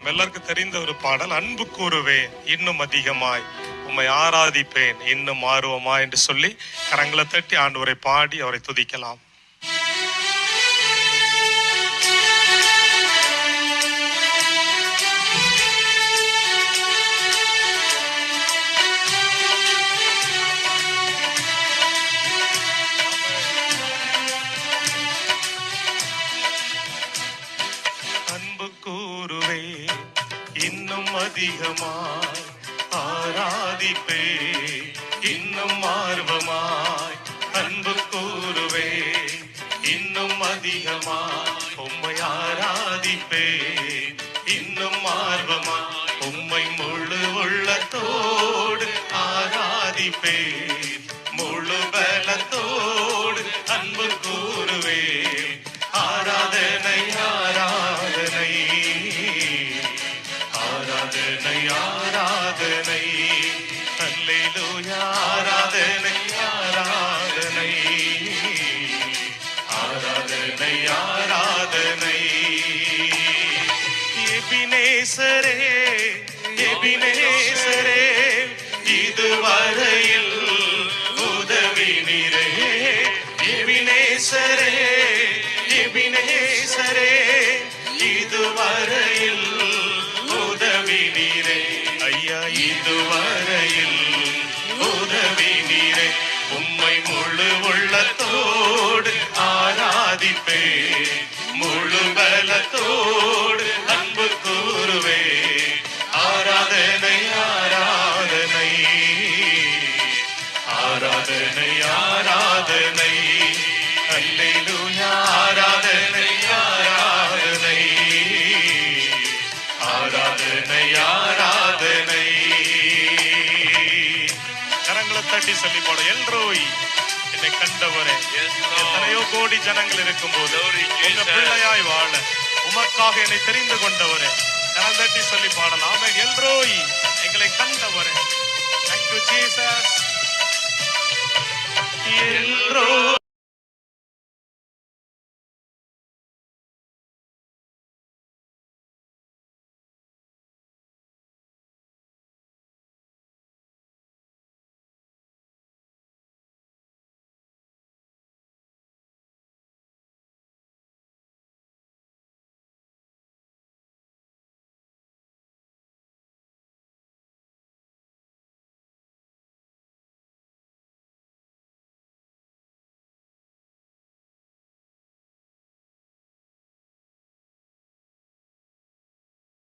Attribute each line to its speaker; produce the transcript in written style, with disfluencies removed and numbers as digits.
Speaker 1: எல்லாருக்கும் தெரிந்த ஒரு பாடல், அன்பு கூறுவேன் இன்னும் அதிகமாய், உம்மை ஆராதிப்பேன் இன்னும் ஆர்வமா என்று சொல்லி கரங்களை தட்டி ஆண்டவரை பாடி அவரை துதிக்கலாம். அன்பு கூறுவே இன்னும் அதிகமாய், ஆராதிப்பே இன்னும் ஆர்வமாய். அன்பு கூறுவே இன்னும் அதிகமாய், உம்மை ஆராதிப்பே இன்னும் ஆர்வமாய். உம்மை முழு உள்ளத்தோடு ஆராதிப்பே, முழு பலத்தோடு அன்பு கூறுவே. ஆராதனை ஆராதனை ஆராதனை ஆராதனை, அல்லேலூயா. ஆராதனை ஆராதனை ஆராதனை ஆராதனை. எபினேசரே எபினேசரே, இதுவரையில் உதவினீரே. எபினேசரே எபினேசரே, இதுவரையில் உதவினீரே. ஐயா, இதுவரையில் உதவினீரே. உம்மை முழு உள்ளத்தோடு ஆராதிப்பே, முழு பலத்தோடு அன்பு கூறுவே. ஆராதனை ஆராதனை ஆராதனை ஆராதனை, அல்லேலூயா. ஆராதனை ஆராதனை ஆராதனை ஆராதனை. கரங்களை தட்டி சொல்லி போட, எல்ரோய் என்னை கண்டவரே. எத்தனையோ கோடி ஜனங்கள் இருக்கும் போது உங்க பிள்ளையாய் வாழ உமக்காக என்னை தெரிந்து கொண்டவரே, கரம் தட்டி சொல்லி பாடலாம். எல்ரோய், எங்களை கண்டவரே. Thank you, Jesus. எல்ரோய்.